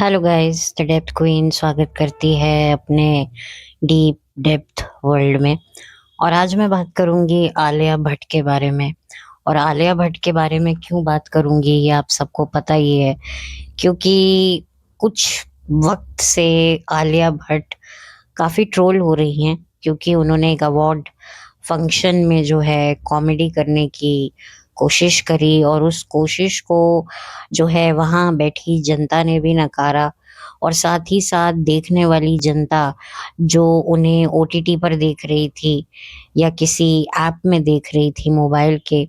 Hello guys, the depth queen स्वागत करती है अपने डीप डेप्थ वर्ल्ड में। और आज मैं बात करूंगी आलिया भट्ट के बारे में। और आलिया भट्ट के बारे में क्यों बात करूंगी ये आप सबको पता ही है, क्योंकि कुछ वक्त से आलिया भट्ट काफी ट्रोल हो रही हैं, क्योंकि उन्होंने एक अवार्ड फंक्शन में जो है कॉमेडी करने की कोशिश करी और उस कोशिश को जो है वहां बैठी जनता ने भी नकारा। और साथ ही साथ देखने वाली जनता जो उन्हें ओटीटी पर देख रही थी या किसी ऐप में देख रही थी मोबाइल के,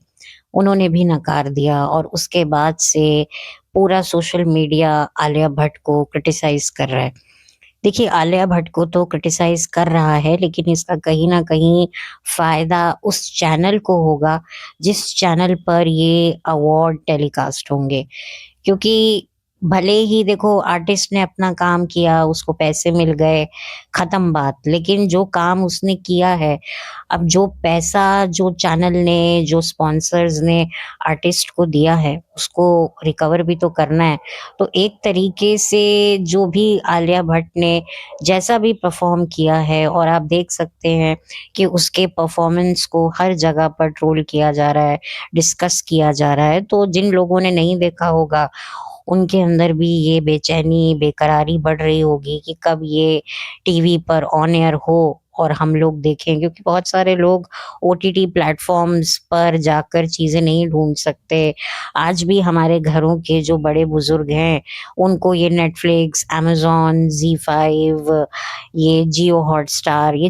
उन्होंने भी नकार दिया। और उसके बाद से पूरा सोशल मीडिया आलिया भट्ट को क्रिटिसाइज कर रहा है। देखिए, आलिया भट्ट को तो क्रिटिसाइज कर रहा है, लेकिन इसका कहीं ना कहीं फायदा उस चैनल को होगा जिस चैनल पर ये अवार्ड टेलीकास्ट होंगे। क्योंकि भले ही देखो, आर्टिस्ट ने अपना काम किया, उसको पैसे मिल गए, खत्म बात। लेकिन जो काम उसने किया है, अब जो पैसा जो चैनल ने, जो स्पॉन्सर्स ने आर्टिस्ट को दिया है, उसको रिकवर भी तो करना है। तो एक तरीके से जो भी आलिया भट्ट ने जैसा भी परफॉर्म किया है, और आप देख सकते हैं कि उसके परफॉर्मेंस को हर जगह पर ट्रोल किया जा रहा है, डिस्कस किया जा रहा है। तो जिन लोगों ने नहीं देखा होगा, उनके अंदर भी ये बेचैनी, बेकरारी बढ़ रही होगी कि कब ये टीवी पर ऑन एयर हो और हम लोग देखें। क्योंकि बहुत सारे लोग ओटीटी प्लेटफॉर्म्स पर जाकर चीज़ें नहीं ढूंढ सकते। आज भी हमारे घरों के जो बड़े बुजुर्ग हैं, उनको ये नेटफ्लिक्स, amazon, जी5, ये जियो हॉटस्टार, ये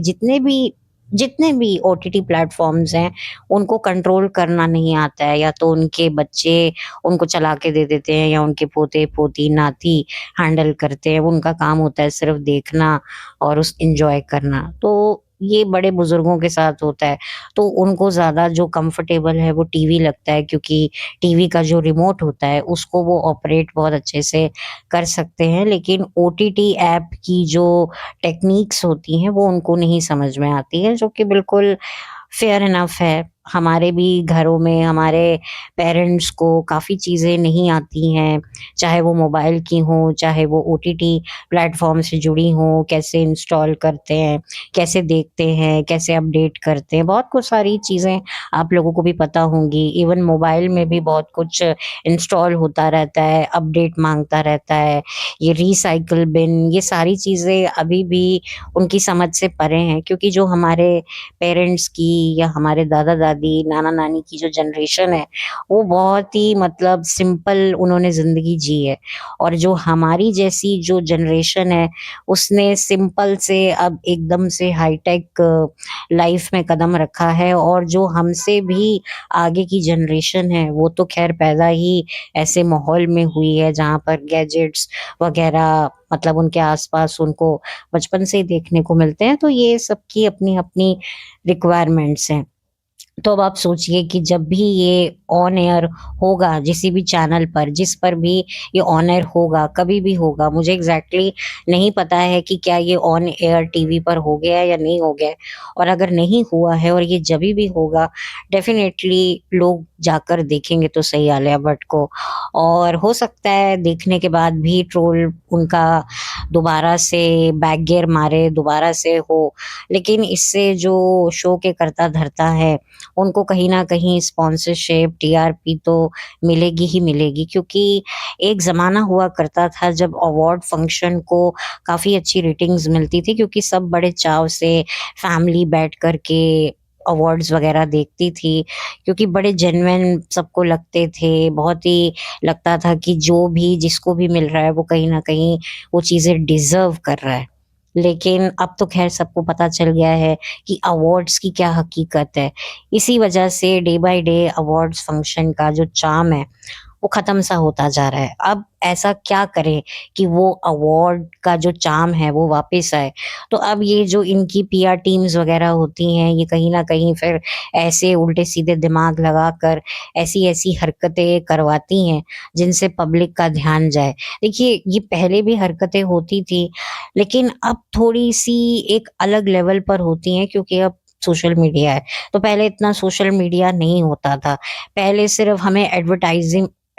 जितने भी ओटीटी प्लेटफॉर्म्स हैं, उनको कंट्रोल करना नहीं आता है। या तो उनके बच्चे उनको चला के दे देते हैं, या उनके पोते पोती नाती हैंडल करते हैं। उनका काम होता है सिर्फ देखना और उस एंजॉय करना। तो ये बड़े बुजुर्गों के साथ होता है। तो उनको ज्यादा जो कंफर्टेबल है वो टीवी लगता है, क्योंकि टीवी का जो रिमोट होता है उसको वो ऑपरेट बहुत अच्छे से कर सकते हैं। लेकिन ओटीटी ऐप की जो टेक्निक्स होती हैं वो उनको नहीं समझ में आती है, जो कि बिल्कुल फेयर इनफ है। हमारे भी घरों में हमारे पेरेंट्स को काफ़ी चीज़ें नहीं आती हैं, चाहे वो मोबाइल की हों, चाहे वो ओटीटी प्लेटफॉर्म से जुड़ी हों। कैसे इंस्टॉल करते हैं, कैसे देखते हैं, कैसे अपडेट करते हैं, बहुत कुछ सारी चीज़ें आप लोगों को भी पता होंगी। इवन मोबाइल में भी बहुत कुछ इंस्टॉल होता रहता है, अपडेट मांगता रहता है। ये रिसाइकिल बिन, ये सारी चीज़ें अभी भी उनकी समझ से परे हैं। क्योंकि जो हमारे पेरेंट्स की या हमारे दादा-दादी, नाना-नानी की जो जनरेशन है, वो बहुत ही मतलब सिंपल उन्होंने ज़िंदगी जी है। और जो हमारी जैसी जो जनरेशन है, उसने सिंपल से अब एकदम से हाईटेक लाइफ में कदम रखा है। और जो हमसे भी आगे की जनरेशन है, वो तो ख़ैर पैदा ही ऐसे माहौल में हुई है जहाँ पर गैजेट्स वग़ैरह मतलब उनके आस-पास उनको बचपन से ही देखने को मिलते हैं। तो ये सबकी अपनी-अपनी रिक्वायरमेंट्स हैं। तो अब आप सोचिए कि जब भी ये ऑन एयर होगा किसी भी चैनल पर, जिस पर भी ये ऑन एयर होगा, कभी भी होगा, मुझे एग्जैक्टली नहीं पता है कि क्या ये ऑन एयर टीवी पर हो गया है या नहीं हो गया है। और अगर नहीं हुआ है और ये जब भी होगा, डेफिनेटली लोग जाकर देखेंगे तो सही आलिया भट्ट को। और हो सकता है देखने के बाद भी ट्रोल उनका दोबारा से बैक गियर मारे, दोबारा से हो। लेकिन इससे जो शो के करता धरता है, उनको कहीं न कहीं स्पॉन्सरशिप, टीआरपी तो मिलेगी ही मिलेगी। क्योंकि एक ज़माना हुआ करता था जब अवार्ड फंक्शन को काफ़ी अच्छी रेटिंग्स मिलती थी, क्योंकि सब बड़े चाव से फैमिली बैठ कर के अवार्ड्स वग़ैरह देखती थी। क्योंकि बड़े जेन्युइन सबको लगते थे, बहुत ही लगता था कि जो भी जिसको भी मिल रहा है वो कहीं न कहीं वो चीज़ें डिज़र्व कर रहा है। लेकिन अब तो ख़ैर सबको पता चल गया है कि अवार्ड्स की क्या हकीकत है। इसी वजह से day by day awards function का जो चार्म है, वो ख़त्म सा होता जा रहा है। अब ऐसा क्या करें कि वो अवार्ड का जो चार्म है वो वापस आए? तो अब ये जो इनकी पीआर टीम्स वग़ैरह होती हैं, ये कहीं न कहीं फिर ऐसे उल्टे-सीधे दिमाग लगाकर ऐसी-ऐसी हरकतें करवाती हैं, जिनसे पब्लिक का ध्यान जाए। देखिए, ये पहले भी हरकतें होती थी, लेकिन अब थोड़ी-सी एक अलग लेवल पर होती हैं, क्योंकि अब सोशल मीडिया है। तो पहले इतना सोशल मीडिया नहीं होता था। पहले सिर्फ़ हमें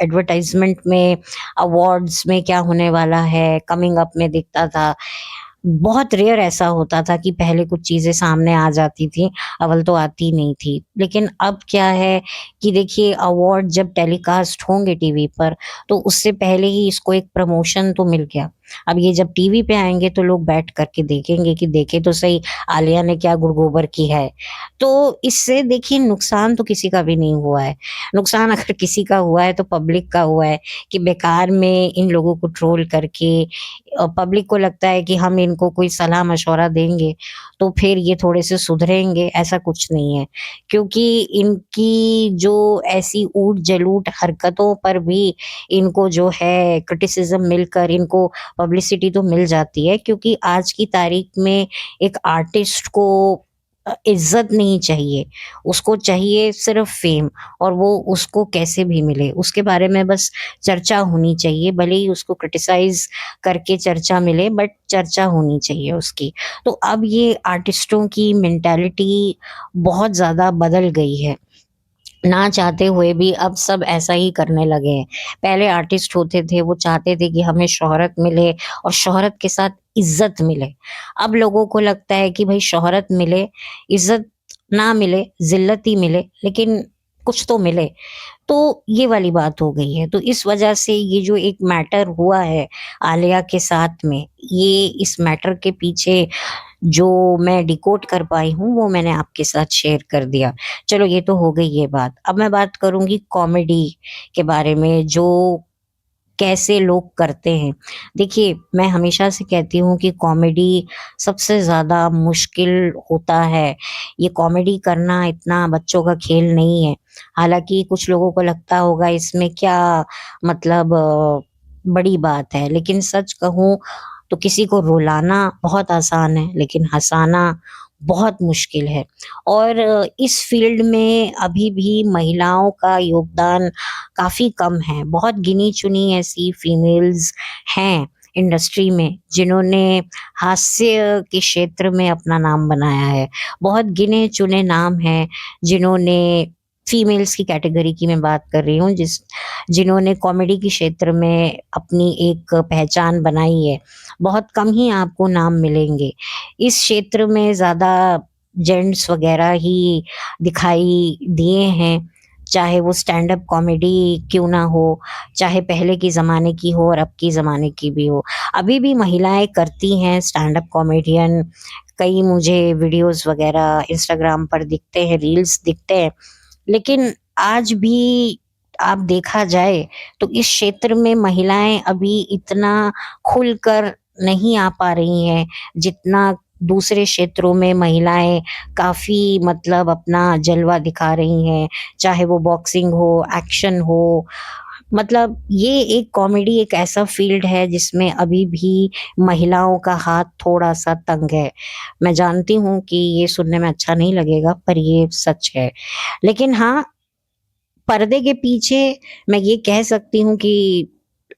एडवर्टाइज़मेंट में, अवार्ड्स में क्या होने वाला है, कमिंग अप में दिखता था। बहुत रेयर ऐसा होता था कि पहले कुछ चीज़ें सामने आ जाती थी, अव्वल तो आती नहीं थी। लेकिन अब क्या है कि देखिए अवार्ड जब टेलीकास्ट होंगे टीवी पर, तो उससे पहले ही इसको एक प्रमोशन तो मिल गया। अब ये जब टीवी पे आएँगे तो लोग बैठ कर के देखेंगे कि देखें तो सही आलिया ने क्या गुड़-गोबर की है। तो इससे देखिए नुकसान तो किसी का भी नहीं हुआ है। नुकसान अगर किसी का हुआ है तो पब्लिक का हुआ है कि बेकार में इन लोगों को ट्रोल करके पब्लिक को लगता है कि हम इनको कोई सलाह-मशवरा देंगे, तो फिर ये थोड़े से सुधरेंगे, ऐसा कुछ नहीं है। क्योंकि इनकी जो ऐसी ऊट-जलूट हरकतों पर भी इनको जो है क्रिटिसिज़्म मिलकर इनको पब्लिसिटी तो मिल जाती है, क्योंकि आज की तारीख में एक आर्टिस्ट को इज़्ज़त नहीं चाहिए, उसको चाहिए सिर्फ़ फ़ेम, और वो उसको कैसे भी मिले, उसके बारे में बस चर्चा होनी चाहिए, भले ही उसको क्रिटिसाइज़ करके चर्चा मिले, बट चर्चा होनी चाहिए उसकी। तो अब ये आर्टिस्टों की मेंटालिटी बहुत ज़्यादा बदल गई है। ना चाहते हुए भी अब सब ऐसा ही करने लगे हैं। पहले आर्टिस्ट होते थे, वो चाहते थे कि हमें शोहरत मिले और शोहरत के साथ इज़्ज़त मिले। अब लोगों को लगता है कि भई शोहरत मिले, इज़्ज़त ना मिले, ज़िल्लत ही मिले, लेकिन कुछ तो मिले। तो ये वाली बात हो गई है। तो इस वजह से ये जो एक मैटर हुआ है आलिया के साथ में, ये इस मैटर के पीछे जो मैं डिकोड कर पाई हूँ, वो मैंने आपके साथ शेयर कर दिया। चलो ये तो हो गई ये बात। अब मैं बात करूँगी कॉमेडी के बारे में, जो कैसे लोग करते हैं। देखिए, मैं हमेशा से कहती हूँ कि कॉमेडी सबसे ज़्यादा मुश्किल होता है। ये कॉमेडी करना इतना बच्चों का खेल नहीं है। हालाँकि कुछ लोगों को लगता होगा इसमें क्या मतलब बड़ी बात है। लेकिन सच कहूँ तो किसी को रुलाना बहुत आसान है, लेकिन हँसाना बहुत मुश्किल है। और इस फ़ील्ड में अभी भी महिलाओं का योगदान काफ़ी कम है। बहुत गिनी-चुनी ऐसी फीमेल्स हैं इंडस्ट्री में, जिन्होंने हास्य के क्षेत्र में अपना नाम बनाया है। बहुत गिने-चुने नाम हैं, जिन्होंने फीमेल्स की कैटेगरी की मैं बात कर रही हूँ, जिन्होंने कॉमेडी के क्षेत्र में अपनी एक पहचान बनाई है। बहुत कम ही आपको नाम मिलेंगे। इस क्षेत्र में ज़्यादा जेंट्स वग़ैरह ही दिखाई दिए हैं, चाहे वो स्टैंड अप कॉमेडी क्यों ना हो, चाहे पहले के ज़माने की हो और अब के ज़माने की भी हो। अभी भी महिलाएँ करती हैं स्टैंड अप कॉमेडियन, कई मुझे वीडियोज़ वग़ैरह इंस्टाग्राम पर दिखते हैं, रील्स दिखते हैं। लेकिन आज भी आप देखा जाए तो इस क्षेत्र में महिलाएँ अभी इतना खुलकर नहीं आ पा रही हैं, जितना दूसरे क्षेत्रों में महिलाएँ काफ़ी मतलब अपना जलवा दिखा रही हैं। चाहे वो बॉक्सिंग हो, एक्शन हो, मतलब ये एक कॉमेडी एक ऐसा फ़ील्ड है जिसमें अभी भी महिलाओं का हाथ थोड़ा-सा तंग है। मैं जानती हूँ कि ये सुनने में अच्छा नहीं लगेगा, पर ये सच है। लेकिन हाँ, पर्दे के पीछे मैं ये कह सकती हूँ कि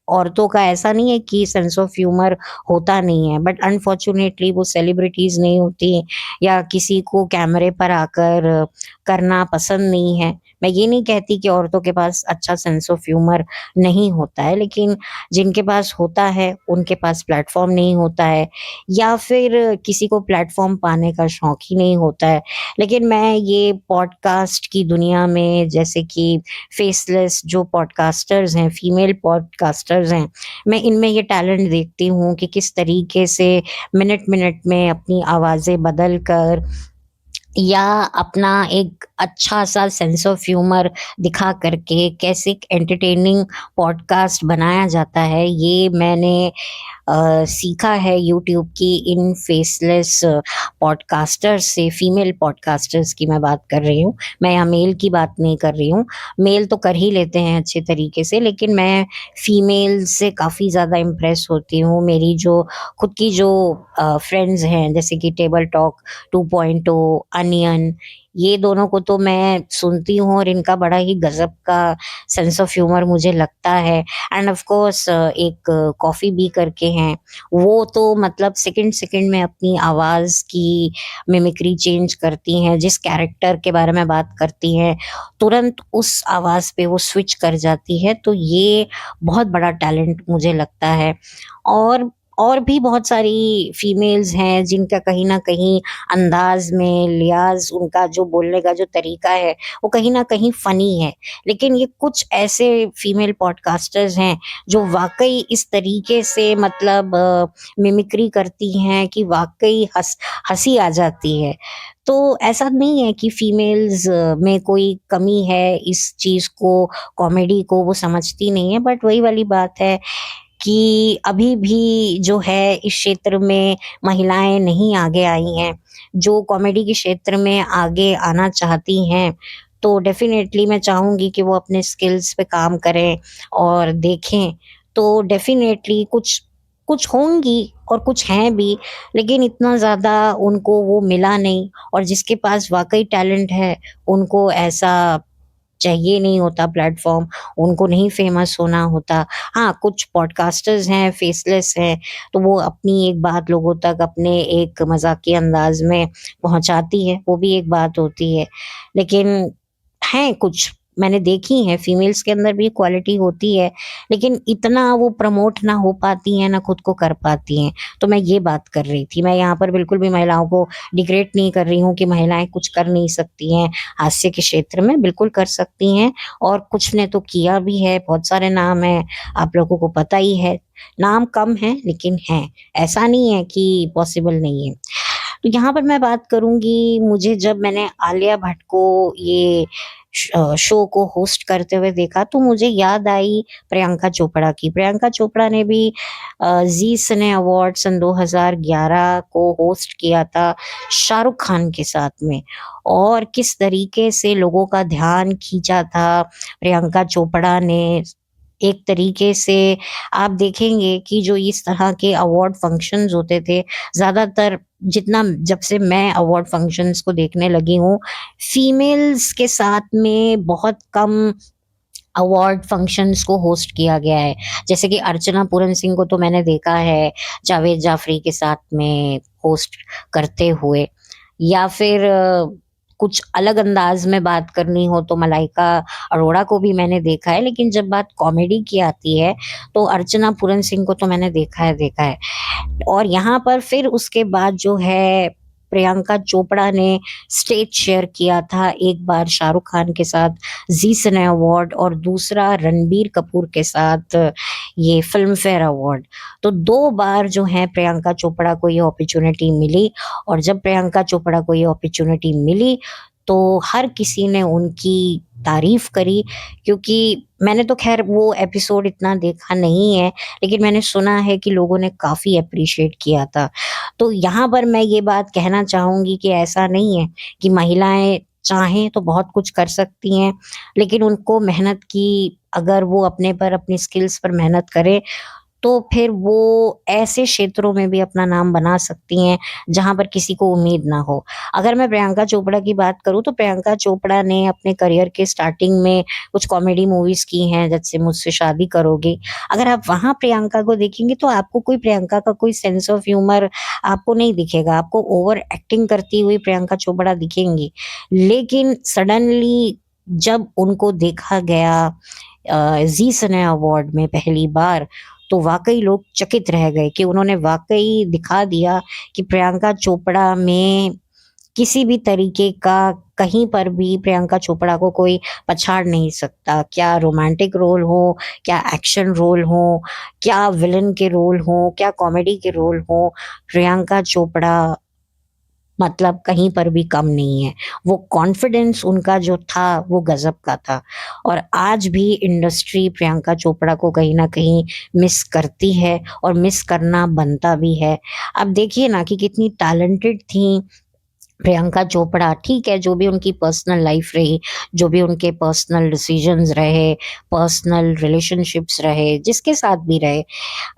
औरतों का ऐसा नहीं है कि सेंस ऑफ ह्यूमर होता नहीं है, बट अनफॉर्च्यूनेटली वो सेलिब्रिटीज़ नहीं होती, या किसी को कैमरे पर आकर करना पसंद नहीं है। मैं ये नहीं कहती कि औरतों के पास अच्छा सेंस ऑफ ह्यूमर नहीं होता है, लेकिन जिनके पास होता है, उनके पास प्लेटफ़ॉर्म नहीं होता है, या फिर किसी को प्लेटफ़ॉर्म पाने का शौक ही नहीं होता है। लेकिन मैं ये पॉडकास्ट की दुनिया में, जैसे कि फेसलेस जो पॉडकास्टर्स हैं, फीमेल पॉडकास्टर्स हैं, मैं इनमें ये टैलेंट देखती हूँ कि किस तरीके से मिनट-मिनट में अपनी आवाज़ें बदल कर या अपना एक अच्छा-सा सेंस ऑफ ह्यूमर दिखा कर के कैसे एक एंटरटेनिंग पॉडकास्ट बनाया जाता है, ये मैंने सीखा है यूट्यूब की इन फेसलेस पॉडकास्टर्स से, फीमेल पॉडकास्टर्स की मैं बात कर रही हूँ। मैं यहाँ मेल की बात नहीं कर रही हूँ। मेल तो कर ही लेते हैं अच्छे तरीके से, लेकिन मैं फीमेल से काफ़ी ज़्यादा इम्प्रेस होती हूँ। मेरी जो खुद की जो फ्रेंड्स हैं, जैसे कि टेबल टॉक 2.0, अनियन, ये दोनों को तो मैं सुनती हूँ और इनका बड़ा ही गज़ब का सेंस ऑफ ह्यूमर मुझे लगता है। एंड ऑफ कोर्स एक कॉफ़ी बी करके हैं, वो तो मतलब सेकंड-सेकंड में अपनी आवाज़ की मिमिक्री चेंज करती हैं, जिस कैरेक्टर के बारे में बात करती हैं, तुरंत उस आवाज़ पे वो स्विच कर जाती है, तो ये बहुत बड़ा टैलेंट मुझे लगता है। और और भी बहुत सारी फीमेल्स हैं जिनका कहीं न कहीं अंदाज़ में, लिहाज़ उनका जो बोलने का जो तरीका है, वो कहीं न कहीं फ़नी है। लेकिन ये कुछ ऐसे फीमेल पॉडकास्टर्स हैं, जो वाक़ई इस तरीके से मतलब मिमिक्री करती हैं कि वाक़ई हँसी आ जाती है। तो ऐसा नहीं है कि फीमेल्स में कोई कमी है, इस चीज़ को, कॉमेडी को वो समझती नहीं है, बट वही वाली बात है कि अभी भी जो है इस क्षेत्र में महिलाएँ नहीं आगे आई हैं, जो कॉमेडी के क्षेत्र में आगे आना चाहती हैं, तो डेफ़िनेटली मैं चाहूँगी कि वो अपने स्किल्स पे काम करें और देखें। तो डेफ़िनेटली कुछ कुछ होंगी और कुछ हैं भी, लेकिन इतना ज़्यादा उनको वो मिला नहीं, और जिसके पास वाक़ई टैलेंट है, उनको ऐसा चाहिए नहीं होता प्लेटफ़ॉर्म, उनको नहीं फ़ेमस होना होता। हाँ, कुछ पॉडकास्टर्स हैं, फेसलेस हैं, तो वो अपनी एक बात लोगों तक अपने एक मज़ाकिया अंदाज़ में पहुँचाती है, वो भी एक बात होती है। लेकिन हैं कुछ, मैंने देखी हैं, फीमेल्स के अंदर भी क्वालिटी होती है, लेकिन इतना वो प्रमोट ना हो पाती हैं, ना खुद को कर पाती हैं। तो मैं ये बात कर रही थी। मैं यहाँ पर बिल्कुल भी महिलाओं को डिग्रेड नहीं कर रही हूँ कि महिलाएँ कुछ कर नहीं सकती हैं। हास्य के क्षेत्र में बिल्कुल कर सकती हैं, और कुछ ने तो किया भी है, बहुत सारे नाम हैं, आप लोगों को पता ही है। नाम कम हैं लेकिन हैं, ऐसा नहीं है कि पॉसिबल नहीं है। तो यहाँ पर मैं बात करूँगी, मुझे जब मैंने आलिया भट्ट को ये शो को होस्ट करते हुए देखा, तो मुझे याद आई प्रियंका चोपड़ा की। प्रियंका चोपड़ा ने भी ज़ी सिने अवार्ड सन 2011 को होस्ट किया था शाहरुख खान के साथ में, और किस तरीके से लोगों का ध्यान खींचा था प्रियंका चोपड़ा ने। एक तरीके से आप देखेंगे कि जो इस तरह के अवार्ड फंक्शंस होते थे, ज़्यादातर जितना जब से मैं अवार्ड फंक्शंस को देखने लगी हूँ, फीमेल्स के साथ में बहुत कम अवार्ड फंक्शंस को होस्ट किया गया है। जैसे कि अर्चना पूरन सिंह को तो मैंने देखा है जावेद जाफ़री के साथ में होस्ट करते हुए, या फिर कुछ अलग अंदाज़ में बात करनी हो तो मलाइका अरोड़ा को भी मैंने देखा है। लेकिन जब बात कॉमेडी की आती है, तो अर्चना पूरन सिंह को तो मैंने देखा है। और यहाँ पर फिर उसके बाद जो है, प्रियंका चोपड़ा ने स्टेज शेयर किया था, एक बार शाहरुख खान के साथ ज़ी सिने अवार्ड, और दूसरा रणबीर कपूर के साथ ये फ़िल्म फेयर अवार्ड। तो 2 बार जो है प्रियंका चोपड़ा को ये अपॉर्च्युनिटी मिली, और जब प्रियंका चोपड़ा को ये अपॉर्च्युनिटी मिली, तो हर किसी ने उनकी तारीफ़ करी, क्योंकि मैंने तो ख़ैर वो एपिसोड इतना देखा नहीं है, लेकिन मैंने सुना है कि लोगों ने काफ़ी एप्रिशिएट किया था। तो यहाँ पर मैं ये बात कहना चाहूँगी कि ऐसा नहीं है कि महिलाएँ चाहें तो बहुत कुछ कर सकती हैं, लेकिन उनको मेहनत की, अगर वो अपने पर, अपनी स्किल्स पर मेहनत करें, तो फिर वो ऐसे क्षेत्रों में भी अपना नाम बना सकती हैं, जहाँ पर किसी को उम्मीद ना हो। अगर मैं प्रियंका चोपड़ा की बात करूँ, तो प्रियंका चोपड़ा ने अपने करियर के स्टार्टिंग में कुछ कॉमेडी मूवीज़ की हैं, जैसे मुझसे शादी करोगे। अगर आप वहाँ प्रियंका को देखेंगे, तो आपको कोई प्रियंका का कोई सेंस ऑफ ह्यूमर आपको नहीं दिखेगा, आपको ओवर एक्टिंग करती हुई प्रियंका चोपड़ा दिखेंगी। लेकिन सडनली जब उनको देखा गया ज़ी सिने अवार्ड में पहली बार, तो वाक़ई लोग चकित रह गए कि उन्होंने वाक़ई दिखा दिया कि प्रियंका चोपड़ा में किसी भी तरीके का, कहीं पर भी प्रियंका चोपड़ा को कोई पछाड़ नहीं सकता। क्या रोमांटिक रोल हो, क्या एक्शन रोल हो, क्या विलेन के रोल हों, क्या कॉमेडी के रोल हों, प्रियंका चोपड़ा मतलब कहीं पर भी कम नहीं है। वो कॉन्फिडेंस उनका जो था, वो गज़ब का था, और आज भी इंडस्ट्री प्रियंका चोपड़ा को कहीं न कहीं मिस करती है, और मिस करना बनता भी है। अब देखिए ना कि कितनी टैलेंटेड थीं, प्रियंका चोपड़ा ठीक है, जो भी उनकी पर्सनल लाइफ रही, जो भी उनके पर्सनल डिसीजंस रहे, पर्सनल रिलेशनशिप्स रहे, जिसके साथ भी रहे,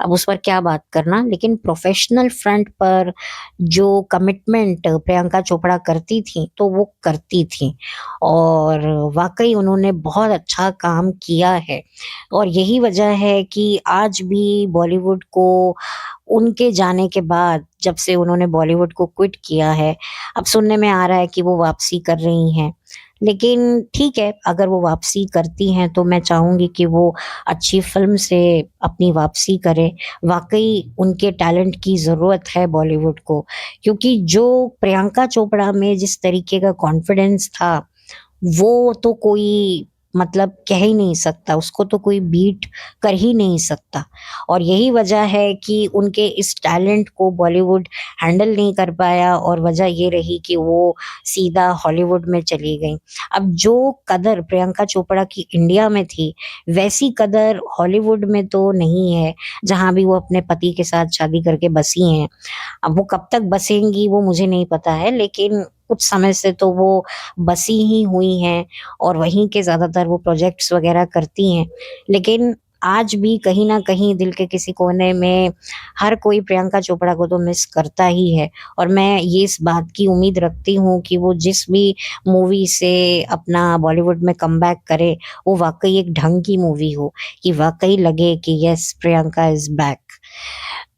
अब उस पर क्या बात करना। लेकिन प्रोफेशनल फ्रंट पर जो कमिटमेंट प्रियंका चोपड़ा करती थी, तो वो करती थी और वाक़ई उन्होंने बहुत अच्छा काम किया है। और यही वजह है कि आज भी बॉलीवुड को उनके जाने के बाद, जब से उन्होंने बॉलीवुड को क्विट किया है, अब सुनने में आ रहा है कि वो वापसी कर रही हैं। लेकिन ठीक है, अगर वो वापसी करती हैं तो मैं चाहूँगी कि वो अच्छी फ़िल्म से अपनी वापसी करें। वाक़ई उनके टैलेंट की ज़रूरत है बॉलीवुड को, क्योंकि जो प्रियंका चोपड़ा में जिस तरीके का कॉन्फिडेंस था, वो तो कोई मतलब कह ही नहीं सकता, उसको तो कोई बीट कर ही नहीं सकता। और यही वजह है कि उनके इस टैलेंट को बॉलीवुड हैंडल नहीं कर पाया और वजह ये रही कि वो सीधा हॉलीवुड में चली गईं। अब जो कदर प्रियंका चोपड़ा की इंडिया में थी, वैसी कदर हॉलीवुड में तो नहीं है, जहाँ भी वो अपने पति के साथ शादी करके बसी हैं। अब वो कब तक बसेंगी वो मुझे नहीं पता है, लेकिन कुछ समय से तो वो बसी ही हुई हैं और वहीं के ज़्यादातर वो प्रोजेक्ट्स वग़ैरह करती हैं। लेकिन आज भी कहीं न कहीं दिल के किसी कोने में हर कोई प्रियंका चोपड़ा को तो मिस करता ही है। और मैं ये इस बात की उम्मीद रखती हूँ कि वो जिस भी मूवी से अपना बॉलीवुड में कमबैक करे, वो वाक़ई एक ढंग की मूवी हो, कि वाक़ई लगे कि येस प्रियंका इज़ बैक।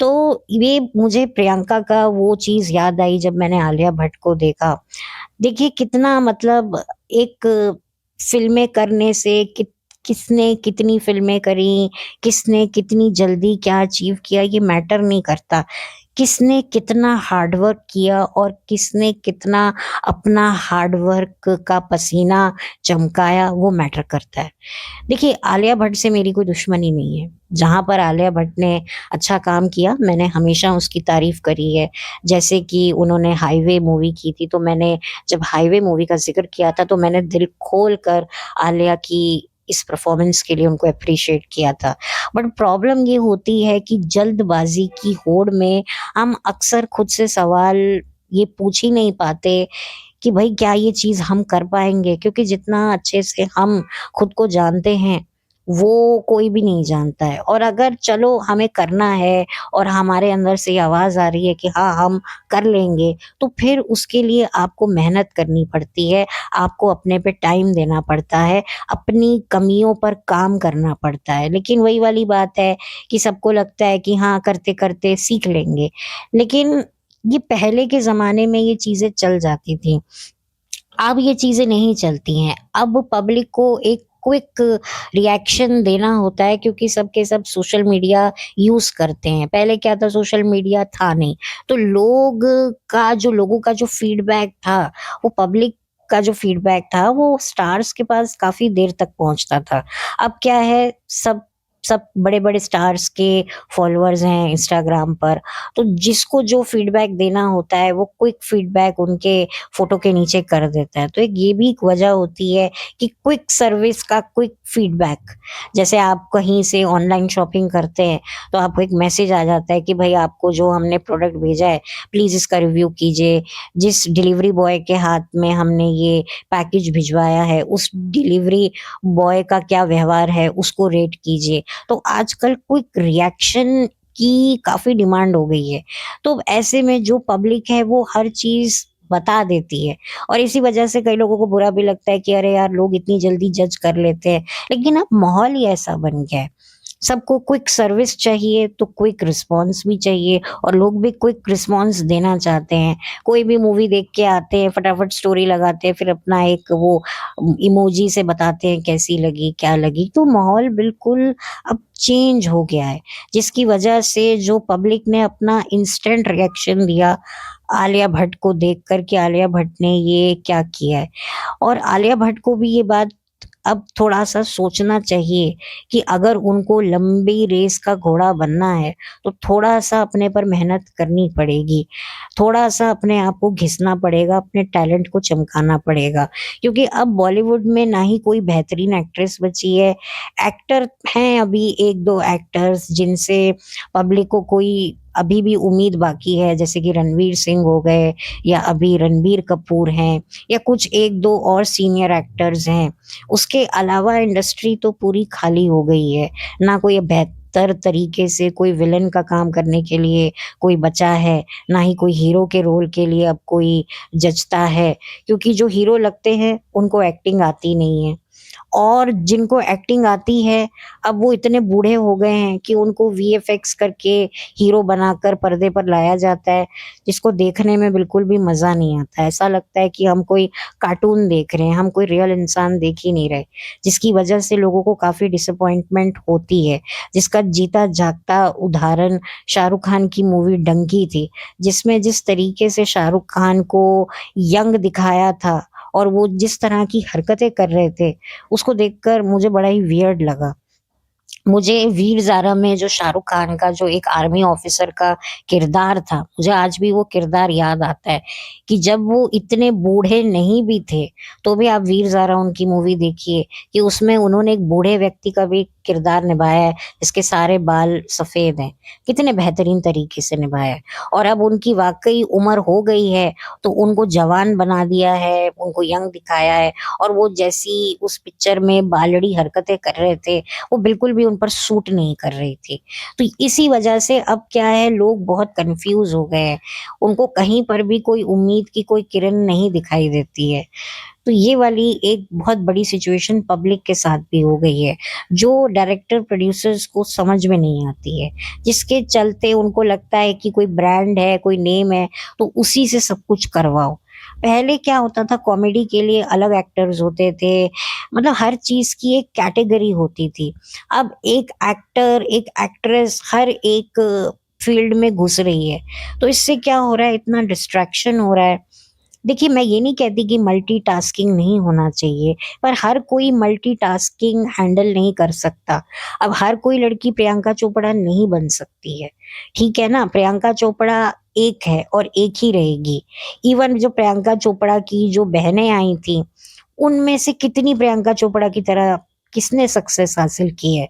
तो ये मुझे प्रियंका का वो चीज़ याद आई जब मैंने आलिया भट्ट को देखा। देखिए कितना मतलब एक फ़िल्में करने से किसने कितनी फ़िल्में करी, किसने कितनी जल्दी क्या अचीव किया, ये मैटर नहीं करता। किसने कितना हार्ड वर्क किया और किसने कितना अपना हार्ड वर्क का पसीना चमकाया, वो मैटर करता है। देखिए, आलिया भट्ट से मेरी कोई दुश्मनी नहीं है। जहाँ पर आलिया भट्ट ने अच्छा काम किया, मैंने हमेशा उसकी तारीफ़ करी है। जैसे कि उन्होंने हाईवे मूवी की थी, तो मैंने जब हाईवे मूवी का ज़िक्र किया था, तो मैंने दिल खोल कर आलिया की इस परफ़ॉर्मेंस के लिए उनको एप्रिशिएट किया था। बट प्रॉब्लम ये होती है कि जल्दबाज़ी की होड़ में हम अक्सर खुद से सवाल ये पूछ ही नहीं पाते कि भई क्या ये चीज़ हम कर पाएँगे? क्योंकि जितना अच्छे से हम खुद को जानते हैं, वो कोई भी नहीं जानता है। और अगर चलो हमें करना है और हमारे अंदर से ये आवाज़ आ रही है कि हाँ, हम कर लेंगे, तो फिर उसके लिए आपको मेहनत करनी पड़ती है, आपको अपने पे टाइम देना पड़ता है, अपनी कमियों पर काम करना पड़ता है। लेकिन वही वाली बात है कि सबको लगता है कि हाँ, करते-करते सीख लेंगे। लेकिन ये पहले के ज़माने में ये चीज़ें चल जाती थी। अब ये चीज़ें नहीं चलती हैं। अब पब्लिक को एक क्विक रिएक्शन देना होता है, क्योंकि सब के सब सोशल मीडिया यूज़ करते हैं। पहले क्या था, सोशल मीडिया था नहीं। तो लोगों का जो फीडबैक था, वो पब्लिक का जो फीडबैक था, वो स्टार्स के पास काफ़ी देर तक पहुँचता था। अब क्या है, सब सब बड़े-बड़े स्टार्स के फॉलोअर्स हैं इंस्टाग्राम पर, तो जिसको जो फीडबैक देना होता है, वो क्विक फीडबैक उनके फ़ोटो के नीचे कर देता है। तो एक ये भी एक वजह होती है कि क्विक सर्विस का क्विक फीडबैक। जैसे आप कहीं से ऑनलाइन शॉपिंग करते हैं, तो आपको एक मैसेज आ जाता है कि भई आपको जो हमने प्रोडक्ट भेजा है, प्लीज़ इसका रिव्यू कीजिए। जिस डिलीवरी बॉय के हाथ में हमने ये पैकेज भिजवाया है, उस डिलीवरी बॉय का क्या व्यवहार है, उसको रेट कीजिए। तो आजकल क्विक रिएक्शन की काफ़ी डिमांड हो गई है। तो ऐसे में जो पब्लिक है वो हर चीज़ बता देती है, और इसी वजह से कई लोगों को बुरा भी लगता है कि अरे यार, लोग इतनी जल्दी जज कर लेते हैं। लेकिन अब माहौल ही ऐसा बन गया है। सबको क्विक सर्विस चाहिए, तो क्विक रिस्पॉन्स भी चाहिए, और लोग भी क्विक रिस्पॉन्स देना चाहते हैं। कोई भी मूवी देख के आते हैं, फटाफट स्टोरी लगाते हैं, फिर अपना एक वो इमोजी से बताते हैं कैसी लगी, क्या लगी। तो माहौल बिल्कुल अब चेंज हो गया है, जिसकी वजह से जो पब्लिक ने अपना इंस्टेंट रिएक्शन दिया आलिया भट्ट को देखकर कि आलिया भट्ट ने ये क्या किया है। और आलिया भट्ट को भी ये बात अब थोड़ा-सा सोचना चाहिए कि अगर उनको लंबी रेस का घोड़ा बनना है, तो थोड़ा-सा अपने पर मेहनत करनी पड़ेगी। थोड़ा-सा अपने आप को घिसना पड़ेगा, अपने टैलेंट को चमकाना पड़ेगा। क्योंकि अब बॉलीवुड में ना ही कोई बेहतरीन एक्ट्रेस बची है। एक्टर हैं अभी 1-2 एक्टर्स जिनसे पब्लिक को कोई अभी भी उम्मीद बाकी है, जैसे कि रणवीर सिंह हो गए या अभी रणबीर कपूर हैं या कुछ 1-2 और सीनियर एक्टर्स हैं। उसके अलावा इंडस्ट्री तो पूरी खाली हो गई है। ना कोई बेहतर तरीके से कोई विलेन का काम करने के लिए कोई बचा है, ना ही कोई हीरो के रोल के लिए अब कोई जचता है, क्योंकि जो हीरो लगते हैं उनको एक्टिंग आती नहीं है। और जिनको एक्टिंग आती है, अब वो इतने बूढ़े हो गए हैं कि उनको वीएफएक्स करके हीरो बनाकर पर्दे पर लाया जाता है, जिसको देखने में बिल्कुल भी मज़ा नहीं आता है। ऐसा लगता है कि हम कोई कार्टून देख रहे हैं, हम कोई रियल इंसान देख ही नहीं रहे, जिसकी वजह से लोगों को काफ़ी डिसअपॉइंटमेंट होती है। जिसका जीता जागता उदाहरण शाहरुख खान की मूवी डंकी थी, जिसमें जिस तरीके से शाहरुख खान को यंग दिखाया था और वो जिस तरह की हरकतें कर रहे थे, उसको देखकर मुझे बड़ा ही वियर्ड लगा। मुझे वीर ज़ारा में जो शाहरुख खान का जो एक आर्मी ऑफिसर का किरदार था, मुझे आज भी वो किरदार याद आता है कि जब वो इतने बूढ़े नहीं भी थे, तो भी आप वीर ज़ारा उनकी मूवी देखिए कि उसमें उन्होंने एक बूढ़े व्यक्ति का भी किरदार निभाया है, जिसके सारे बाल सफ़ेद हैं। कितने बेहतरीन तरीके से निभाया है। और अब उनकी वाक़ई उम्र हो गई है, तो उनको जवान बना दिया है, उनको यंग दिखाया है और वो जैसी उस पिक्चर में बालड़ी हरकतें कर रहे थे, वो बिल्कुल भी उन पर सूट नहीं कर रही थी। तो इसी वजह से अब क्या है, लोग बहुत कन्फ्यूज़ हो गए हैं। उनको कहीं पर भी कोई उम्मीद की कोई किरण नहीं दिखाई देती है। तो ये वाली एक बहुत बड़ी सिचुएशन पब्लिक के साथ भी हो गई है, जो डायरेक्टर प्रोड्यूसर्स को समझ में नहीं आती है। जिसके चलते उनको लगता है कि कोई ब्रांड है, कोई नेम है, तो उसी से सब कुछ करवाओ। पहले क्या होता था, कॉमेडी के लिए अलग एक्टर्स होते थे, मतलब हर चीज़ की एक कैटेगरी होती थी। अब एक एक्टर, एक एक्ट्रेस हर एक फील्ड में घुस रही है। तो इससे क्या हो रहा है, इतना डिस्ट्रैक्शन हो रहा है। देखिए, मैं ये नहीं कहती कि मल्टीटास्किंग नहीं होना चाहिए, पर हर कोई मल्टीटास्किंग हैंडल नहीं कर सकता। अब हर कोई लड़की प्रियंका चोपड़ा नहीं बन सकती है, ठीक है ना? प्रियंका चोपड़ा एक है और एक ही रहेगी। इवन जो प्रियंका चोपड़ा की जो बहनें आई थीं, उनमें से कितनी प्रियंका चोपड़ा की तरह किसने सक्सेस हासिल की है?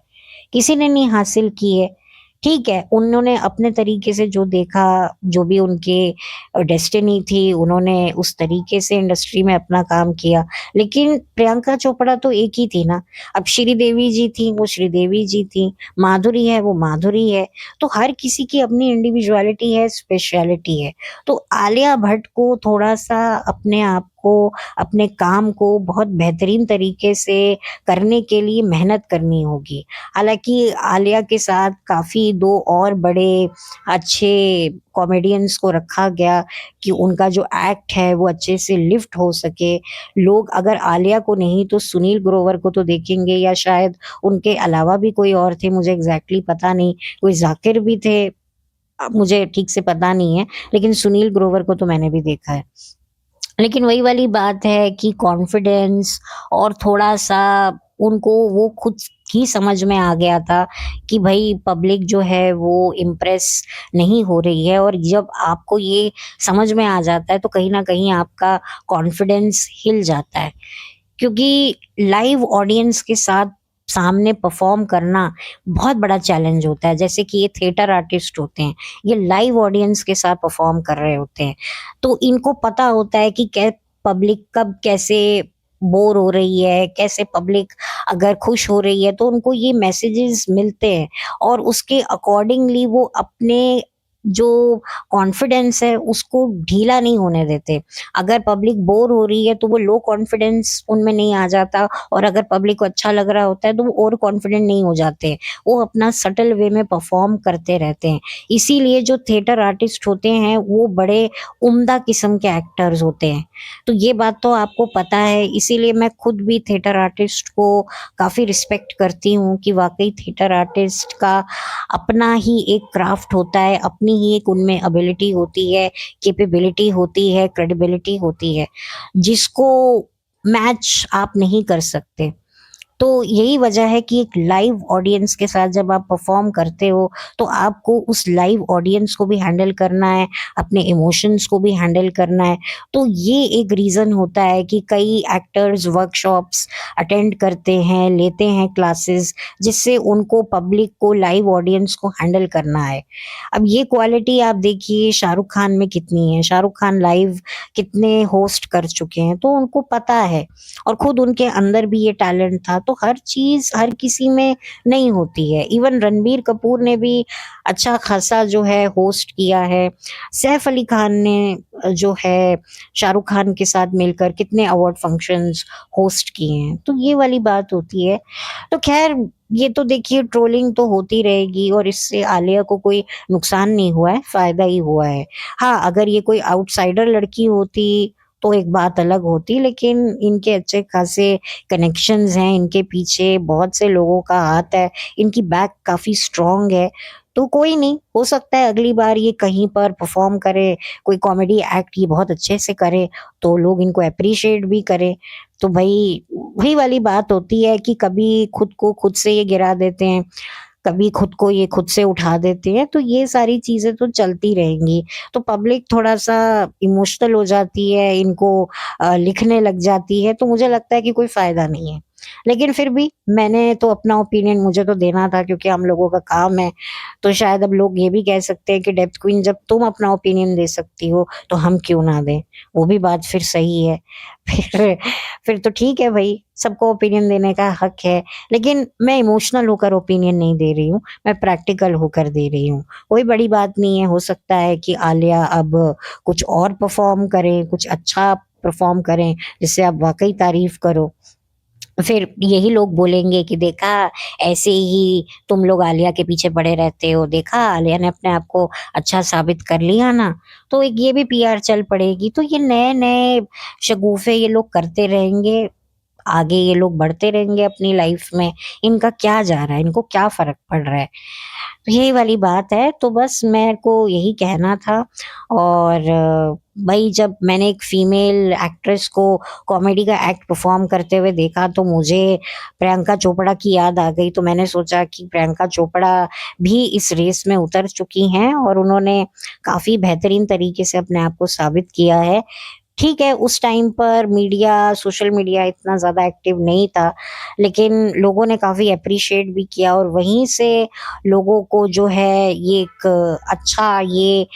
किसी ने नहीं हासिल की है। ठीक है, उन्होंने अपने तरीके से जो देखा, जो भी उनके डेस्टिनी थी, उन्होंने उस तरीके से इंडस्ट्री में अपना काम किया। लेकिन प्रियंका चोपड़ा तो एक ही थी ना। अब श्रीदेवी जी थी, वो श्रीदेवी जी थी, माधुरी है, वो माधुरी है। तो हर किसी की अपनी इंडिविजुअलिटी है, स्पेशलिटी है। तो आलिया भट्ट को थोड़ा-सा अपने आप को, अपने काम को बहुत बेहतरीन तरीके से करने के लिए मेहनत करनी होगी। हालाँकि आलिया के साथ काफ़ी 2 और बड़े अच्छे कॉमेडियंस को रखा गया कि उनका जो एक्ट है वो अच्छे से लिफ्ट हो सके। लोग अगर आलिया को नहीं तो सुनील ग्रोवर को तो देखेंगे, या शायद उनके अलावा भी कोई और थे, मुझे एग्ज़ैक्टली पता नहीं। कोई ज़ाकिर भी थे, मुझे ठीक से पता नहीं है, लेकिन सुनील ग्रोवर को तो मैंने भी देखा है। लेकिन वही वाली बात है कि कॉन्फिडेंस और थोड़ा-सा उनको वो खुद ही समझ में आ गया था कि भई पब्लिक जो है वो इम्प्रेस नहीं हो रही है, और जब आपको ये समझ में आ जाता है तो कहीं न कहीं आपका कॉन्फिडेंस हिल जाता है। क्योंकि लाइव ऑडियंस के साथ सामने परफॉर्म करना बहुत बड़ा चैलेंज होता है। जैसे कि ये थिएटर आर्टिस्ट होते हैं, ये लाइव ऑडियंस के साथ परफॉर्म कर रहे होते हैं, तो इनको पता होता है कि पब्लिक कब कैसे बोर हो रही है, कैसे पब्लिक अगर खुश हो रही है, तो उनको ये मैसेजेस मिलते हैं और उसके अकॉर्डिंगली वो अपने जो कॉन्फिडेंस है उसको ढीला नहीं होने देते। अगर पब्लिक बोर हो रही है तो वो लो कॉन्फिडेंस उनमें नहीं आ जाता, और अगर पब्लिक को अच्छा लग रहा होता है तो वो ओवर कॉन्फिडेंट नहीं हो जाते। वो अपना सटल वे में परफॉर्म करते रहते हैं। इसीलिए जो थिएटर आर्टिस्ट होते हैं वो बड़े उम्दा किस्म के एक्टर्स होते हैं। तो ये बात तो आपको पता है, इसीलिए मैं खुद भी थिएटर आर्टिस्ट को काफ़ी रिस्पेक्ट करती हूँ कि वाक़ई थिएटर आर्टिस्ट का अपना ही एक क्राफ्ट होता है, अपनी ही एक उनमें एबिलिटी होती है, कैपेबिलिटी होती है, क्रेडिबिलिटी होती है, जिसको मैच आप नहीं कर सकते। तो यही वजह है कि एक लाइव ऑडियंस के साथ जब आप परफॉर्म करते हो, तो आपको उस लाइव ऑडियंस को भी हैंडल करना है, अपने इमोशंस को भी हैंडल करना है। तो ये एक रीज़न होता है कि कई एक्टर्स वर्कशॉप्स अटेंड करते हैं, लेते हैं क्लासेस, जिससे उनको पब्लिक को, लाइव ऑडियंस को हैंडल करना है। अब ये क्वालिटी आप देखिए शाहरुख खान में कितनी है, शाहरुख खान लाइव कितने होस्ट कर चुके हैं, तो उनको पता है और खुद उनके अंदर भी ये टैलेंट था। तो हर चीज़ हर किसी में नहीं होती है। इवन रणबीर कपूर ने भी अच्छा खासा जो है होस्ट किया है। सैफ अली खान ने जो है शाहरुख खान के साथ मिलकर कितने अवार्ड फंक्शंस होस्ट किए हैं। तो ये वाली बात होती है। तो ख़ैर ये तो देखिए ट्रोलिंग तो होती रहेगी और इससे आलिया को कोई नुकसान नहीं हुआ है, फ़ायदा ही हुआ है। हाँ, अगर ये कोई आउटसाइडर लड़की होती तो एक बात अलग होती, लेकिन इनके अच्छे खासे कनेक्शंस हैं, इनके पीछे बहुत से लोगों का हाथ है, इनकी बैक काफ़ी स्ट्रॉन्ग है। तो कोई नहीं, हो सकता है अगली बार ये कहीं पर परफ़ॉर्म करे, कोई कॉमेडी एक्ट ये बहुत अच्छे से करे, तो लोग इनको एप्रिशिएट भी करें। तो भई वही वाली बात होती है कि कभी खुद को खुद से ये गिरा देते हैं, कभी खुद को ये खुद से उठा देते हैं, तो ये सारी चीज़ें तो चलती रहेंगी। तो पब्लिक थोड़ा-सा इमोशनल हो जाती है, इनको लिखने लग जाती है, तो मुझे लगता है कि कोई फ़ायदा नहीं है। लेकिन फिर भी मैंने तो अपना ओपिनियन मुझे तो देना था क्योंकि हम लोगों का काम है, तो शायद अब लोग ये भी कह सकते हैं कि डेप्थ क्वीन जब तुम अपना ओपिनियन दे सकती हो, तो हम क्यों ना दें? वो भी बात फिर सही है। फिर फिर तो ठीक है भई, सबको ओपिनियन देने का हक है। लेकिन मैं इमोशनल होकर ओपिनियन नहीं दे रही हूँ, मैं प्रैक्टिकल होकर दे रही हूँ। कोई बड़ी बात नहीं है, हो सकता है कि आलिया अब कुछ और परफ़ॉर्म करें, कुछ अच्छा परफ़ॉर्म करें, जिससे आप वाक़ई तारीफ़ करो। फिर यही लोग बोलेंगे कि देखा ऐसे ही तुम लोग आलिया के पीछे पड़े रहते हो, देखा आलिया ने अपने आप को अच्छा साबित कर लिया ना। तो एक ये भी पीआर चल पड़ेगी। तो ये नए-नए शगुफ़े ये लोग करते रहेंगे, आगे ये लोग बढ़ते रहेंगे अपनी लाइफ़ में। इनका क्या जा रहा है, इनको क्या फ़र्क पड़ रहा है? तो यही वाली बात है, तो बस मेरे को यही कहना था। और भई जब मैंने एक फीमेल एक्ट्रेस को कॉमेडी का एक्ट परफ़ॉर्म करते हुए देखा तो मुझे प्रियंका चोपड़ा की याद आ गई। तो मैंने सोचा कि प्रियंका चोपड़ा भी इस रेस में उतर चुकी हैं और उन्होंने काफ़ी बेहतरीन तरीके से अपने आप को साबित किया है। ठीक है, उस टाइम पर मीडिया, सोशल मीडिया इतना ज़्यादा एक्टिव नहीं था, लेकिन लोगों ने काफ़ी एप्रिशिएट भी किया और वहीं से लोगों को जो है ये एक अच्छा ये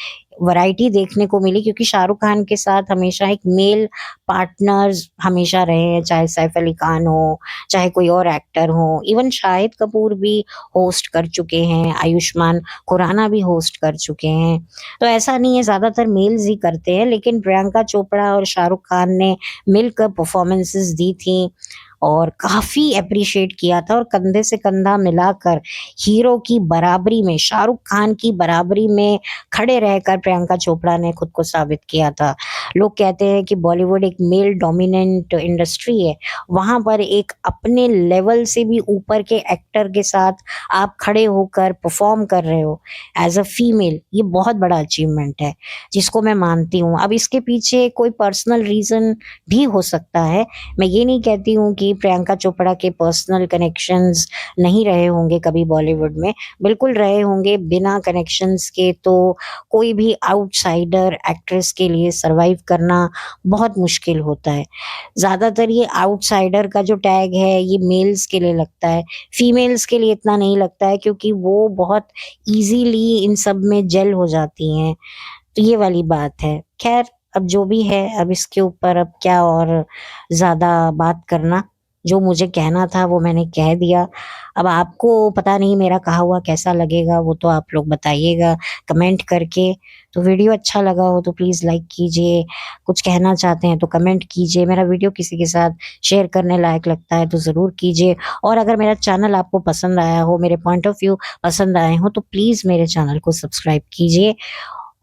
वैरायटी देखने को मिली क्योंकि शाहरुख खान के साथ हमेशा एक मेल पार्टनर्स हमेशा रहे हैं, चाहे सैफ अली खान हो, चाहे कोई और एक्टर हो, इवन शाहिद कपूर भी होस्ट कर चुके हैं, आयुष्मान खुराना भी होस्ट कर चुके हैं। तो ऐसा नहीं है, ज़्यादातर मेल्स ही करते हैं, लेकिन प्रियंका चोपड़ा और शाहरुख खान ने मिलकर परफ़ॉर्मेंसेज़ दी थी और काफ़ी एप्रिशिएट किया था और कंधे से कंधा मिलाकर हीरो की बराबरी में, शाहरुख खान की बराबरी में खड़े रहकर प्रियंका चोपड़ा ने खुद को साबित किया था। लोग कहते हैं कि बॉलीवुड एक मेल डोमिनेंट इंडस्ट्री है, वहाँ पर एक अपने लेवल से भी ऊपर के एक्टर के साथ आप खड़े होकर परफ़ॉर्म कर रहे हो एज़ अ फीमेल, ये बहुत बड़ा अचीवमेंट है, जिसको मैं मानती हूँ। अब इसके पीछे कोई पर्सनल रीज़न भी हो सकता है। मैं ये नहीं कहती हूँ कि प्रियंका चोपड़ा के पर्सनल कनेक्शंस नहीं रहे होंगे कभी बॉलीवुड में, बिल्कुल रहे होंगे। बिना कनेक्शंस के तो कोई भी आउटसाइडर एक्ट्रेस के लिए सर्वाइव करना बहुत मुश्किल होता है। ज़्यादातर ये आउटसाइडर का जो टैग है, ये मेल्स के लिए लगता है, फीमेल्स के लिए इतना नहीं लगता है क्योंकि वो बहुत ईज़िली इन सब में जेल हो जाती हैं। तो ये वाली बात है। ख़ैर अब जो भी है, अब इसके ऊपर अब क्या और ज़्यादा बात करना, जो मुझे कहना था वो मैंने कह दिया। अब आपको पता नहीं मेरा कहा हुआ कैसा लगेगा, वो तो आप लोग बताइएगा कमेंट करके। तो वीडियो अच्छा लगा हो तो प्लीज़ लाइक कीजिए, कुछ कहना चाहते हैं तो कमेंट कीजिए, मेरा वीडियो किसी के साथ शेयर करने लायक लगता है तो ज़रूर कीजिए। और अगर मेरा चैनल आपको पसंद आया हो, मेरे पॉइंट ऑफ व्यू पसंद आए हों तो प्लीज़ मेरे चैनल को सब्सक्राइब कीजिए।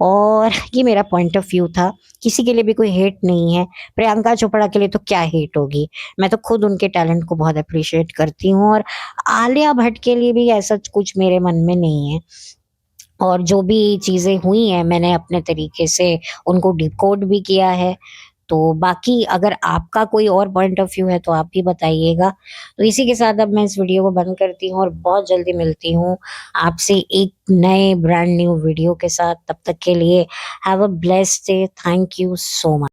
और ये मेरा पॉइंट ऑफ व्यू था, किसी के लिए भी कोई हेट नहीं है। प्रियंका चोपड़ा के लिए तो क्या हेट होगी, मैं तो खुद उनके टैलेंट को बहुत एप्रिशिएट करती हूँ और आलिया भट्ट के लिए भी ऐसा कुछ मेरे मन में नहीं है। और जो भी चीज़ें हुई हैं मैंने अपने तरीके से उनको डिकोड भी किया है। तो बाकी अगर आपका कोई और पॉइंट ऑफ व्यू है तो आप भी बताइएगा। तो इसी के साथ अब मैं इस वीडियो को बंद करती हूँ और बहुत जल्दी मिलती हूँ आपसे एक नए ब्रांड न्यू वीडियो के साथ। तब तक के लिए have a blessed day. Thank you so much.